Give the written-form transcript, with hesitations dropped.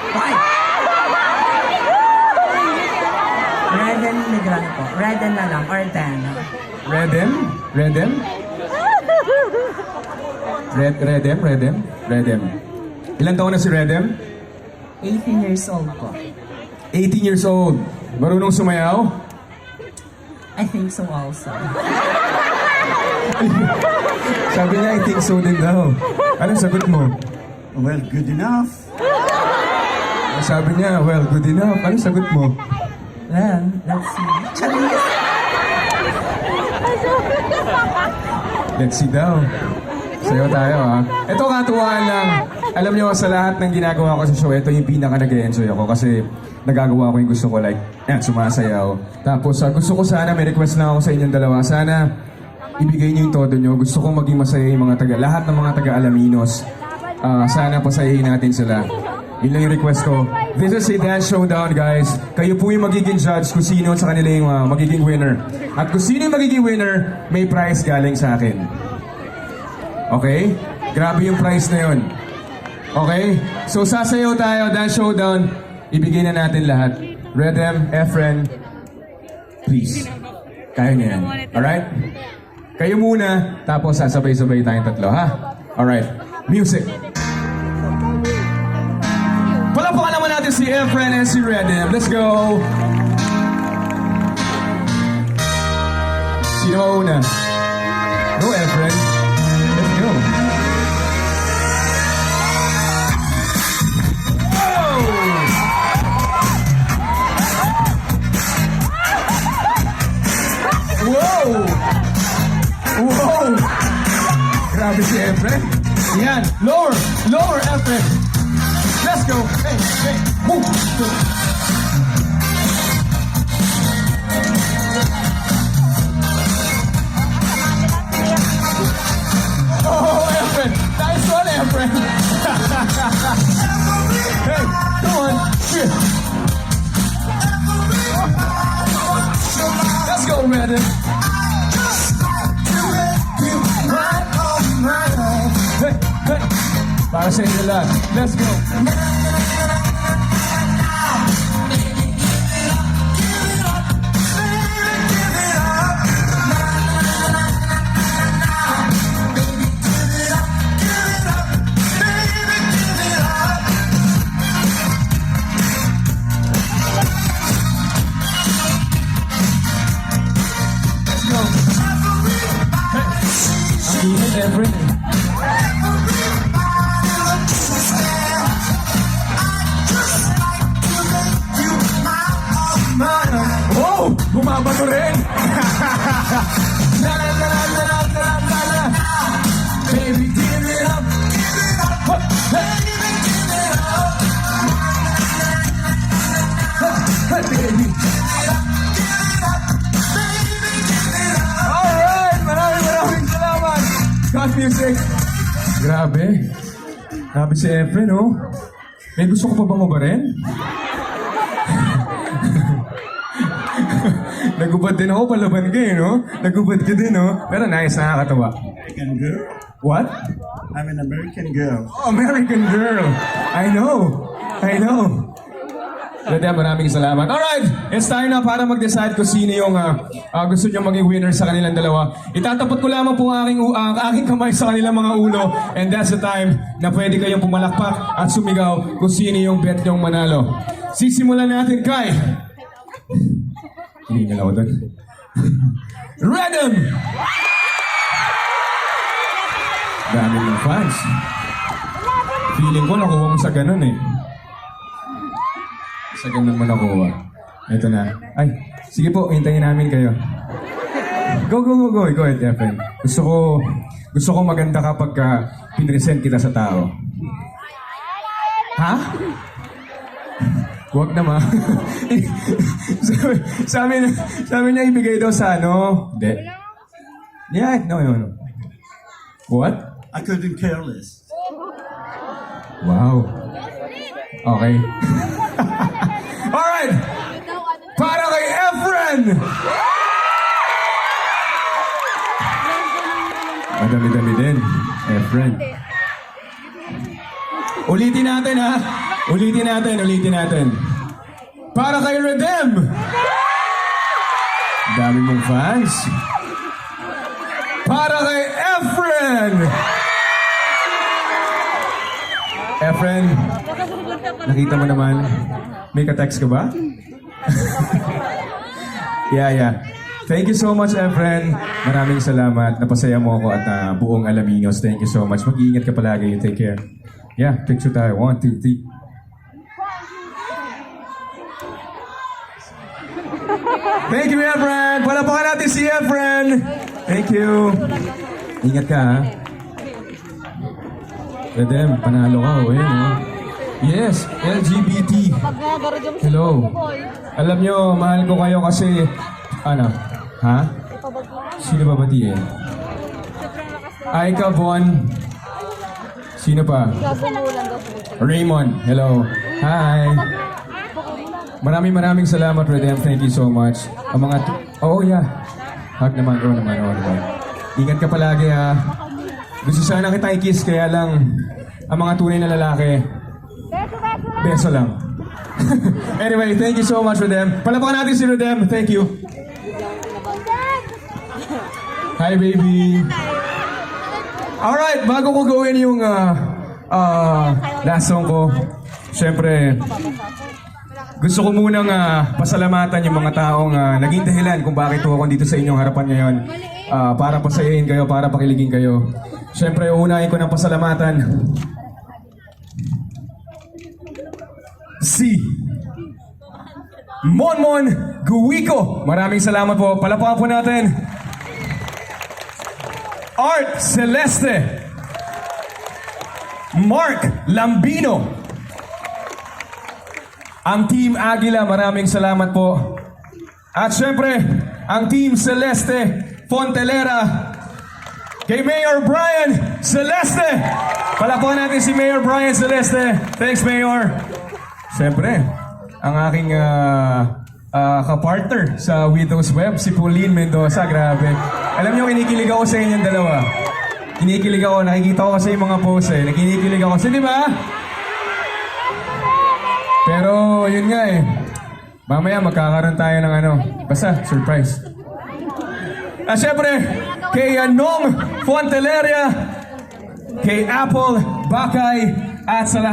Five. Reden Negrano po. Reden na lang, or 10. Redem? Redem? Redem. Ilan taon na si Redem? 18 years old po. 18 years old. Marunong sumayaw? I think so also. Sabi niya, I think so din daw. Anong sagot mo? Well, good enough. Sabi niya, well, good enough. Anong sagot mo? Well, let's see. Charis! Let's see daw. Sayo tayo, ha? Ito katuwaan lang. Alam niyo, sa lahat ng ginagawa ko sa show, ito yung pinaka nag-enjoy ako kasi nagagawa ko yung gusto ko, like, sumasayaw. Tapos, gusto ko sana, may request na ako sa inyong dalawa. Sana, ibigay niyo yung todo niyo. Gusto kong maging masaya yung mga lahat ng mga taga-alaminos. Sana pasayahin natin sila. Yun lang yung request ko. This is a dance showdown, guys. Kayo po yung magiging judge kung sino sa kanila yung magiging winner. At kung sino yung magiging winner, may prize galing sa akin. Okay? Grabe yung prize na yun. Okay? So sasayaw tayo, dance showdown. Ibigay na natin lahat. Redem, Efren, please. Kaya niya yan. Alright? Kayo muna, tapos sasabay-sabay tayong tatlo, ha? Alright. Music. Palapakan naman natin si Efren and si Redem. Let's go! Sino mauna? Go, Efren. Let's go. Wow! Wow! Grabe si Efren. Yan. Lower. Lower, Efren. Let's go. Hey, hey. Move. Oh, Efren. Nice one, Efren. Hey, come on. Shit. Let's go, Redden. Hey, hey. Para sa inyo lahat. Let's go. Everything. Oh! Bumabato rin! La la la la la la la la. Baby, give it up! Baby, give it up! Baby, alright! Maraming salamat! Cut music! Grabe. Grabe si Efren, oh. May gusto ko pa bang ubarin? Nagubad din ako, palaban ka eh, no? Nagubad ka din, no? Pero nice, nakakatawa. American girl? What? I'm an American girl. Oh, American girl! I know! Redem, maraming salamat. Alright! It's time na para mag-decide kung sino yung gusto nyo maging winner sa kanilang dalawa. Itatapot ko lamang po ang aking kamay sa kanilang mga ulo. And that's the time na pwede kayong pumalakpak at sumigaw kung sino yung bet nyong manalo. Sisimulan natin kay... Hiningal ako doon. Redem! Dami ng fans. Feeling ko nakuha mo sa ganun eh. Sa ganun mo nakuha. Ito na. Ay, sige po, hintayin namin kayo. Go. Go ahead, Efren. Gusto ko maganda kapag pinresent kita sa tao. Ha? Huwag naman. sabi niya ibigay daw sa ano. Hindi. Yeah, no. What? I couldn't care less. Wow. Okay. Alright. Para kay Efren. Madami-dami din. Efren. Ulitin natin, ha? Ulitin natin. Para kay Redem! Dami mong fans. Para kay Efren! Efren, nakita mo naman. May ka-text ka ba? Yeah. Thank you so much, Efren. Maraming salamat. Napasaya mo ako at buong alaminos. Thank you so much. Mag-iingat ka palagi. Take care. Yeah, picture tayo. 1, 2, 3. Thank you, Efren. Palapakan natin si Efren. Thank you. Ingat ka, ha? Redem, panalo ka. O, yan, oh. Yes, LGBT. Hello. Alam nyo, mahal ko kayo kasi... Ano? Ha? Sino ba batiin? Aika Bon. Sino pa? Raymond. Hello. Hi. Maraming salamat, Redem. Thank you so much. Ang mga... Oh, yeah. Hug naman. Oh, naman. Ingat ka palagi, ha. Gusto sana kita i-kiss, kaya lang ang mga tunay na lalaki, beso lang. Anyway, thank you so much, Redem. Palapakan natin si Redem. Thank you. Hi, baby. Alright, bago ko gawin yung last song ko, syempre, gusto ko munang pasalamatan yung mga taong naging dahilan kung bakit ako dito sa inyong harapan ngayon. Para pasayahin kayo, para pakiligin kayo. Syempre, uunahin ko ng pasalamatan si Monmon Guico. Maraming salamat po. Palapakan po natin. Art Celeste. Mark Lambino. Ang Team Aguila, maraming salamat po. At syempre, ang Team Celeste Fontelera. Kay Mayor Brian Celeste. Palapakan natin si Mayor Brian Celeste. Thanks, Mayor. Siyempre, ang aking kapartner sa Widow's Web, si Pauline Mendoza. Grabe. Alam niyo, kinikilig ako sa inyong dalawa. Kinikilig ako. Nakikita ko kasi yung mga posts eh. Nakinikilig ako. Di ba? Pero, yun nga eh. Mamaya magkakaroon tayo ng basta, surprise. Siyempre, kay Nong Fonteleria, kay Apple Bakay, at sa lahat